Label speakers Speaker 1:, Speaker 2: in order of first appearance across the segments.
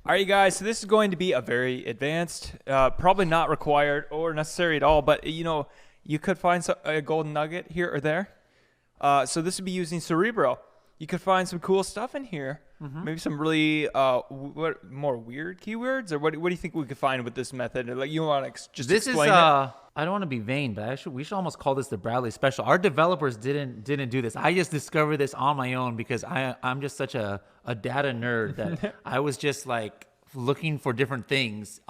Speaker 1: All right, guys, so this is going to be a very advanced, probably not required or necessary at all, but you could find a golden nugget here or there. So this would be using Cerebro. You could find some cool stuff in here. Maybe some really more weird keywords, or what do you think we could find with this method? Like, you want to just
Speaker 2: This
Speaker 1: explain
Speaker 2: is
Speaker 1: it?
Speaker 2: I don't want to be vain, but we should almost call this the Bradley Special. Our developers didn't do this. I just discovered this on my own because I'm just such a data nerd that I was just like looking for different things,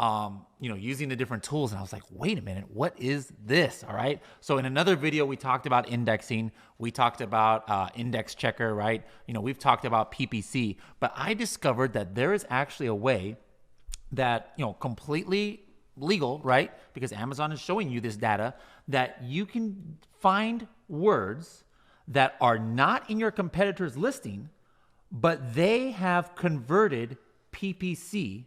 Speaker 2: using the different tools. And I was like, wait a minute, what is this? All right. So in another video, we talked about indexing. We talked about index checker, right? We've talked about PPC, but I discovered that there is actually a way that, completely legal, right? Because Amazon is showing you this data that you can find words that are not in your competitor's listing, but they have converted PPC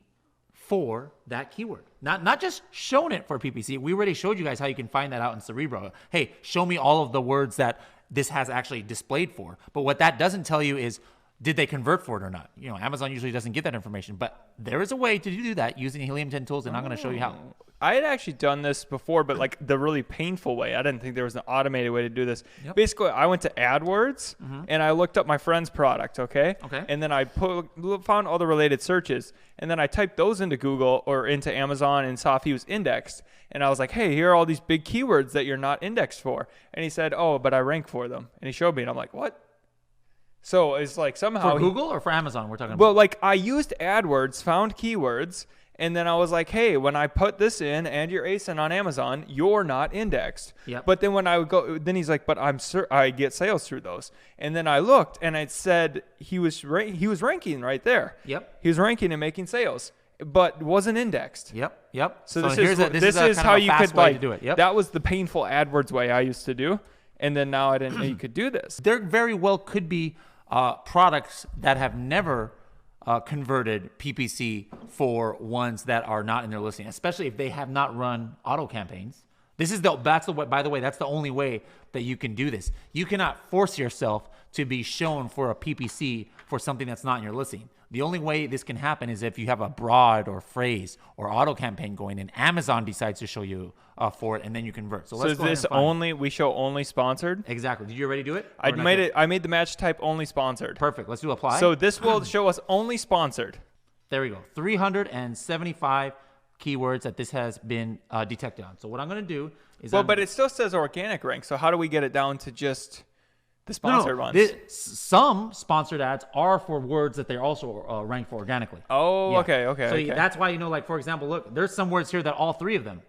Speaker 2: for that keyword. Not just shown it for PPC. We already showed you guys how you can find that out in Cerebro. Hey, show me all of the words that this has actually displayed for. But what that doesn't tell you is, did they convert for it or not? Amazon usually doesn't give that information, but there is a way to do that using Helium 10 tools, and I'm going to show you how.
Speaker 1: I had actually done this before, but like the really painful way. I didn't think there was an automated way to do this.
Speaker 2: Yep.
Speaker 1: Basically, I went to AdWords and I looked up my friend's product, okay?
Speaker 2: Okay.
Speaker 1: And then I found all the related searches, and then I typed those into Google or into Amazon and saw if he was indexed. And I was like, hey, here are all these big keywords that you're not indexed for. And he said, oh, but I rank for them. And he showed me, and I'm like, what? So it's like somehow
Speaker 2: For Google or for Amazon we're talking about?
Speaker 1: Well, like I used AdWords, found keywords, and then I was like, hey, when I put this in and your ASIN on Amazon, you're not indexed.
Speaker 2: Yep.
Speaker 1: But then when I would go, then he's like, but I get sales through those. And then I looked and it said he was ranking right there.
Speaker 2: Yep.
Speaker 1: He was ranking and making sales, but wasn't indexed.
Speaker 2: Yep.
Speaker 1: So this is how you could
Speaker 2: like do it. Yep.
Speaker 1: That was the painful AdWords way I used to do. And then now I didn't know you could do this.
Speaker 2: There very well could be products that have never converted PPC for ones that are not in their listing, especially if they have not run auto campaigns. By the way, that's the only way that you can do this. You cannot force yourself to be shown for a PPC for something that's not in your listing. The only way this can happen is if you have a broad or phrase or auto campaign going, and Amazon decides to show you for it, and then you convert. So let's
Speaker 1: is this we show only sponsored?
Speaker 2: Exactly. Did you already do it?
Speaker 1: I made the match type only sponsored.
Speaker 2: Perfect. Let's do apply.
Speaker 1: So this will show us only sponsored.
Speaker 2: There we go. 375 keywords that this has been detected on. So what I'm going to do is
Speaker 1: but it still says organic rank. So how do we get it down to just the sponsored ones?
Speaker 2: Some sponsored ads are for words that they're also ranked for organically.
Speaker 1: Oh, yeah. Okay.
Speaker 2: So that's why, like, for example, look, there's some words here that all three of them.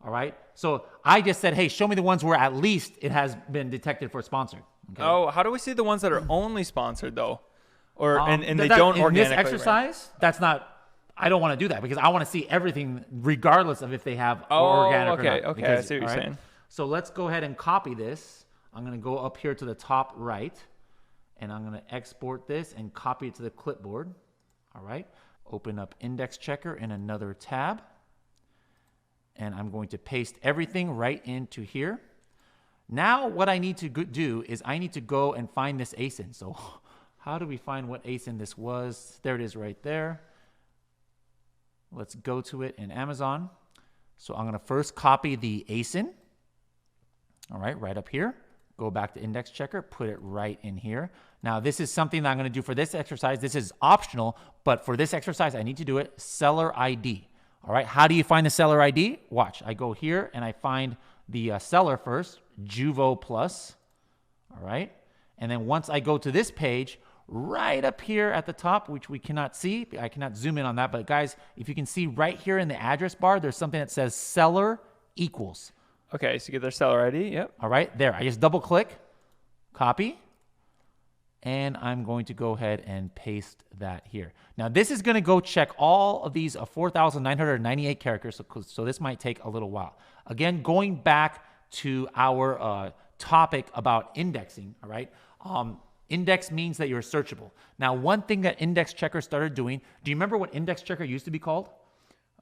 Speaker 2: All right. So I just said, hey, show me the ones where at least it has been detected for sponsored. Okay?
Speaker 1: Oh, how do we see the ones that are only sponsored though? Or and they don't organically
Speaker 2: in this exercise, that's not. I don't want to do that because I want to see everything regardless of if they have organic or not.
Speaker 1: Okay, I see what you're saying.
Speaker 2: So let's go ahead and copy this. I'm going to go up here to the top right, and I'm going to export this and copy it to the clipboard. All right. Open up Index Checker in another tab, and I'm going to paste everything right into here. Now what I need to do is I need to go and find this ASIN. So how do we find what ASIN this was? There it is right there. Let's go to it in Amazon. So I'm going to first copy the ASIN. All right, right up here. Go back to Index Checker, put it right in here. Now, this is something that I'm going to do for this exercise. This is optional, but for this exercise, I need to do it seller ID. All right, how do you find the seller ID? Watch, I go here and I find the seller first, Juvo Plus. All right, and then once I go to this page, right up here at the top, which we cannot see. I cannot zoom in on that. But guys, if you can see right here in the address bar, there's something that says seller equals.
Speaker 1: Okay, so you get their seller ID. Yep.
Speaker 2: All right, there. I just double click, copy, and I'm going to go ahead and paste that here. Now, this is going to go check all of these 4,998 characters, so this might take a little while. Again, going back to our topic about indexing, all right? Index means that you're searchable. Now, one thing that Index Checker started doing, do you remember what Index Checker used to be called?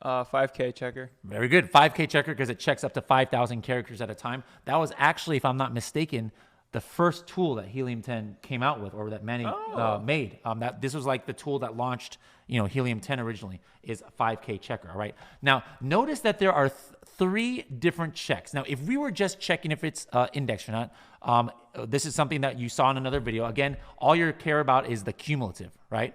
Speaker 1: 5K checker.
Speaker 2: Very good. 5K checker because it checks up to 5,000 characters at a time. That was actually, if I'm not mistaken, the first tool that Helium 10 came out with, or that Manny made. That this was like the tool that launched, Helium 10 originally, is a 5K checker. All right. Now, notice that there are 3 different checks. Now, if we were just checking if it's indexed or not, this is something that you saw in another video. Again, all you care about is the cumulative, right?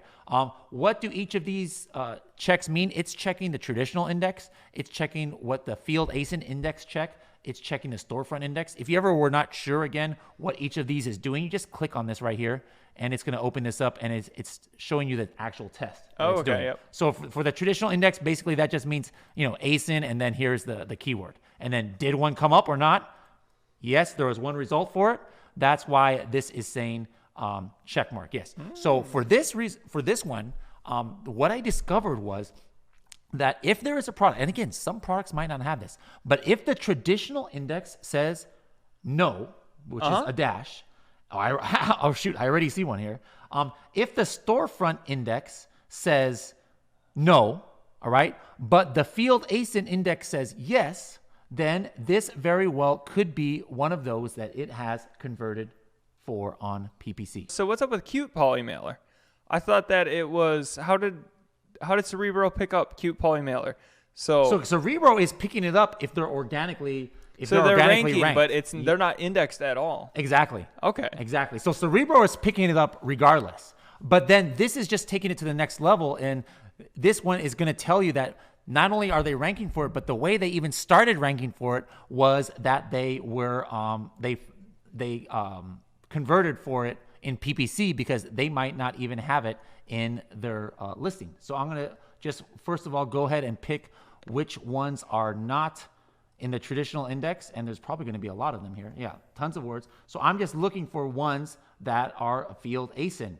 Speaker 2: What do each of these checks mean? It's checking the traditional index. It's checking what the field ASIN index check. It's checking the storefront index. If you ever were not sure, again, what each of these is doing, you just click on this right here, and it's going to open this up, and it's showing you the actual test.
Speaker 1: Oh, okay, yep.
Speaker 2: So for the traditional index, basically that just means, ASIN, and then here's the keyword. And then did one come up or not? Yes, there was one result for it. That's why this is saying check mark, yes. So for this one, what I discovered was that if there is a product, and again, some products might not have this, but if the traditional index says no, which is a dash, oh shoot, I already see one here. If the storefront index says no, all right, but the field ASIN index says yes, then this very well could be one of those that it has converted for on PPC.
Speaker 1: So what's up with cute polymailer? I thought that it was, how did Cerebro pick up cute polymailer? So
Speaker 2: Cerebro is picking it up if they're organically,
Speaker 1: they're
Speaker 2: organically
Speaker 1: ranking,
Speaker 2: ranked.
Speaker 1: but they're not indexed at all.
Speaker 2: Exactly.
Speaker 1: Okay.
Speaker 2: Exactly. So Cerebro is picking it up regardless. But then this is just taking it to the next level, and this one is going to tell you that not only are they ranking for it, but the way they even started ranking for it was that they were they converted for it in PPC because they might not even have it in their listing. So I'm going to just first of all go ahead and pick which ones are not in the traditional index, and there's probably going to be a lot of them here. Yeah, tons of words. So I'm just looking for ones that are field ASIN.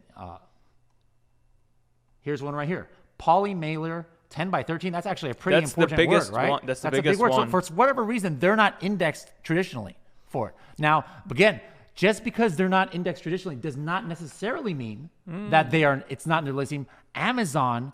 Speaker 2: Here's one right here. Polymailer 10 by 13. That's actually a pretty important word, right?
Speaker 1: That's the biggest
Speaker 2: word.
Speaker 1: one.
Speaker 2: So for whatever reason, they're not indexed traditionally for it. Now, again, just because they're not indexed traditionally does not necessarily mean that it's not in their listing. Amazon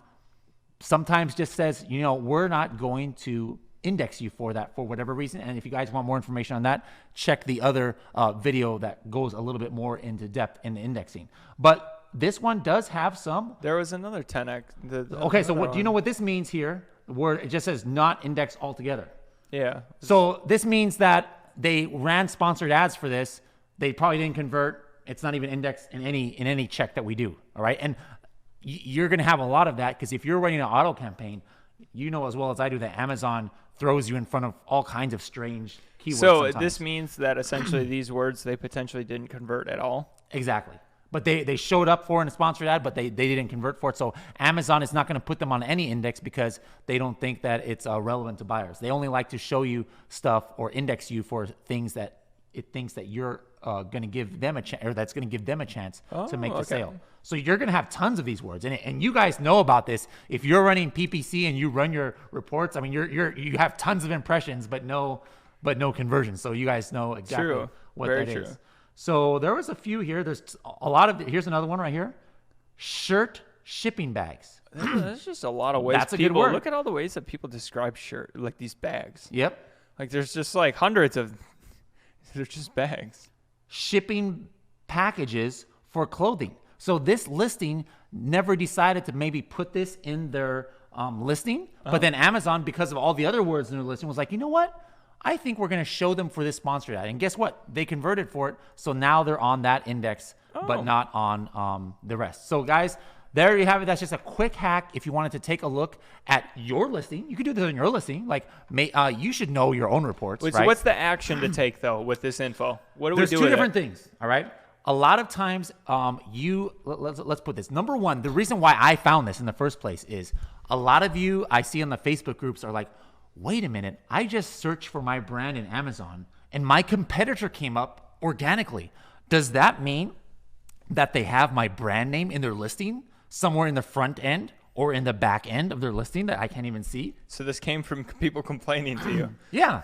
Speaker 2: sometimes just says, we're not going to index you for that for whatever reason. And if you guys want more information on that, check the other video that goes a little bit more into depth in the indexing. But this one does have some.
Speaker 1: There was another 10x.
Speaker 2: Okay, so do you know what this means here? The word, it just says not indexed altogether.
Speaker 1: Yeah.
Speaker 2: So this means that they ran sponsored ads for this. They probably didn't convert. It's not even indexed in any check that we do. All right. And you're going to have a lot of that because if you're running an auto campaign, you know as well as I do that Amazon throws you in front of all kinds of strange keywords.
Speaker 1: So
Speaker 2: sometimes.
Speaker 1: this means that essentially these words, they potentially didn't convert at all.
Speaker 2: Exactly. But they showed up for in a sponsored ad, but they didn't convert for it. So Amazon is not going to put them on any index because they don't think that it's relevant to buyers. They only like to show you stuff or index you for things that it thinks that you're going to give them a chance, or that's going to give them a chance to make the sale. So you're going to have tons of these words, and you guys know about this. If you're running PPC and you run your reports, I mean, you have tons of impressions, but no conversions. So you guys know exactly what that is. So there was a few here. There's a lot of. Here's another one right here. Shirt shipping bags.
Speaker 1: There's just a lot of ways.
Speaker 2: That's a good word.
Speaker 1: Look at all the ways that people describe shirt, like these bags.
Speaker 2: Yep.
Speaker 1: Like there's just like hundreds of. They're just bags.
Speaker 2: Shipping packages for clothing. So this listing never decided to maybe put this in their listing, but then Amazon, because of all the other words in their listing, was like, you know what? I think we're going to show them for this sponsored ad. And guess what? They converted for it. So now they're on that index, but not on the rest. So guys, there you have it. That's just a quick hack. If you wanted to take a look at your listing, you could do this on your listing. Like, you should know your own reports.
Speaker 1: Wait,
Speaker 2: right?
Speaker 1: So what's the action to take though with this info? What do we do?
Speaker 2: There's two different things. All right. A lot of times, let's put this. Number one, the reason why I found this in the first place is a lot of you I see in the Facebook groups are like, wait a minute, I just searched for my brand in Amazon and my competitor came up organically. Does that mean that they have my brand name in their listing somewhere in the front end or in the back end of their listing that I can't even see.
Speaker 1: So this came from people complaining to you.
Speaker 2: Yeah.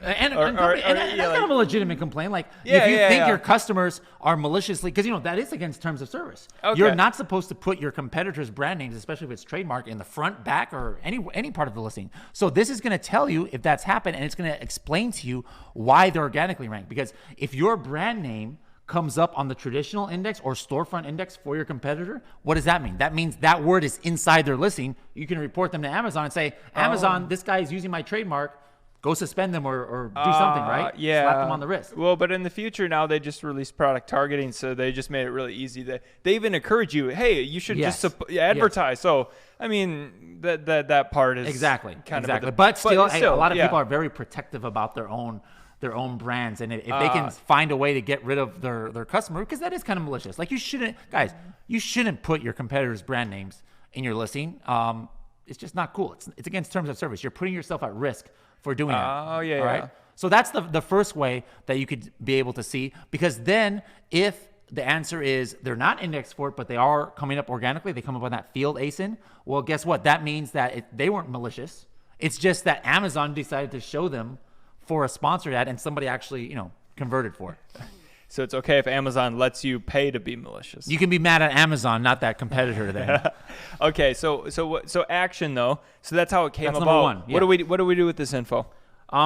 Speaker 2: and that's kind of a legitimate complaint. Like,
Speaker 1: Yeah,
Speaker 2: if you
Speaker 1: yeah,
Speaker 2: think
Speaker 1: yeah.
Speaker 2: your customers are maliciously, because, that is against terms of service.
Speaker 1: Okay.
Speaker 2: You're not supposed to put your competitors' brand names, especially if it's trademark, in the front, back, or any part of the listing. So this is going to tell you if that's happened, and it's going to explain to you why they're organically ranked. Because if your brand name comes up on the traditional index or storefront index for your competitor, what does that mean? That means that word is inside their listing. You can report them to Amazon and say, Amazon, this guy is using my trademark. Go suspend them or do something, right?
Speaker 1: Yeah.
Speaker 2: Slap them on the wrist.
Speaker 1: Well, but in the future now they just released product targeting, so they just made it really easy. They even encourage you, hey, you should just advertise. Yes. So I mean that part is
Speaker 2: exactly.
Speaker 1: Of
Speaker 2: but still, a lot of people are very protective about their own brands, and if they can find a way to get rid of their customer, because that is kind of malicious. Like, you shouldn't put your competitors' brand names in your listing. It's just not cool. It's against terms of service. You're putting yourself at risk for doing that.
Speaker 1: Oh, yeah,
Speaker 2: all right? So that's the first way that you could be able to see, because then if the answer is they're not indexed for it, but they are coming up organically, they come up on that field ASIN, well, guess what? That means that they weren't malicious. It's just that Amazon decided to show them for a sponsored ad, and somebody actually, converted for it.
Speaker 1: So it's okay if Amazon lets you pay to be malicious.
Speaker 2: You can be mad at Amazon, not that competitor then.
Speaker 1: Okay, so action though. So that's how it came
Speaker 2: That's
Speaker 1: about.
Speaker 2: number one. Yeah.
Speaker 1: What do we do with this info?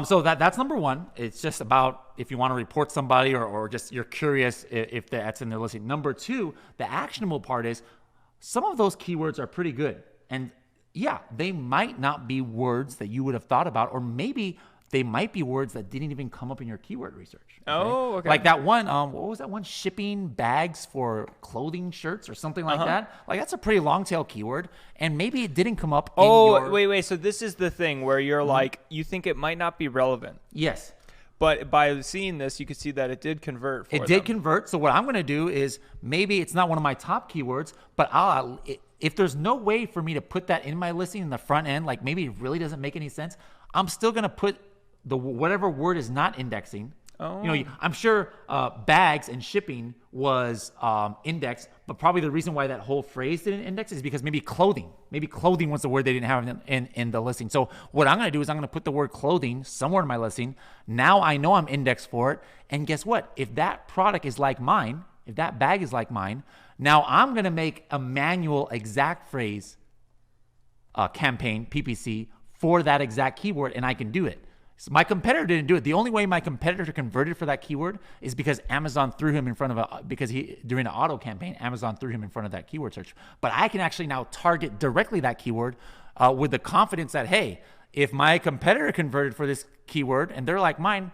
Speaker 2: So that's number one. It's just about if you want to report somebody or just you're curious if that's in their listing. Number two, the actionable part is some of those keywords are pretty good. And yeah, they might not be words that you would have thought about, or maybe they might be words that didn't even come up in your keyword research. Okay?
Speaker 1: Oh, okay.
Speaker 2: Like that one, what was that one? Shipping bags for clothing shirts or something like that. Like, that's a pretty long tail keyword, and maybe it didn't come up in your...
Speaker 1: wait. So this is the thing where you're like, you think it might not be relevant.
Speaker 2: Yes.
Speaker 1: But by seeing this, you could see that it did convert for them.
Speaker 2: It did convert. So what I'm going to do is, maybe it's not one of my top keywords, but if there's no way for me to put that in my listing in the front end, like maybe it really doesn't make any sense, I'm still going to put whatever word is not indexing. I'm sure bags and shipping was indexed, but probably the reason why that whole phrase didn't index is because maybe clothing was the word they didn't have in the listing. So what I'm going to do is I'm going to put the word clothing somewhere in my listing. Now I know I'm indexed for it. And guess what? If that product is like mine, if that bag is like mine, now I'm going to make a manual exact phrase campaign, PPC, for that exact keyword, and I can do it. So my competitor didn't do it. The only way my competitor converted for that keyword is because Amazon threw him in front of during an auto campaign, Amazon threw him in front of that keyword search. But I can actually now target directly that keyword with the confidence that, hey, if my competitor converted for this keyword and they're like mine,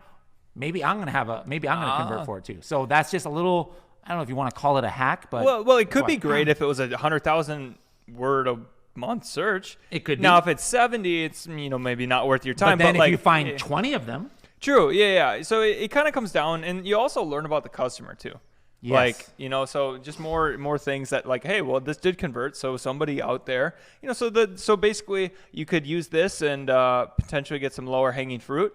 Speaker 2: maybe I'm going to convert for it too. So that's just a little, I don't know if you want to call it a hack, but
Speaker 1: well, it could be great if it was a 100,000 word a month search.
Speaker 2: It could be.
Speaker 1: Now if it's 70, it's maybe not worth your time.
Speaker 2: But then if you find 20 of them,
Speaker 1: true, yeah. So it kind of comes down, and you also learn about the customer too.
Speaker 2: Yes.
Speaker 1: Like, so just more things that, like, hey, well, this did convert, so somebody out there, so basically you could use this and potentially get some lower hanging fruit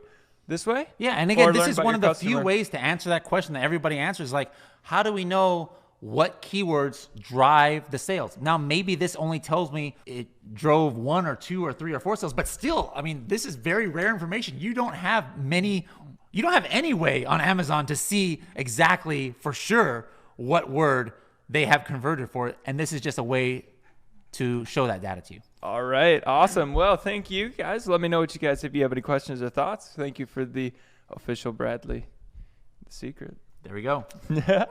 Speaker 1: this way.
Speaker 2: Yeah, and again, this is one of the few ways to answer that question that everybody answers. Like, how do we know what keywords drive the sales? Now, maybe this only tells me it drove 1 or 2 or 3 or 4 sales, but still, I mean, this is very rare information. You don't have any way on Amazon to see exactly for sure what word they have converted for it. And this is just a way to show that data to you.
Speaker 1: All right. Awesome. Well, thank you guys. Let me know if you have any questions or thoughts. Thank you for the official Bradley secret.
Speaker 2: There we go.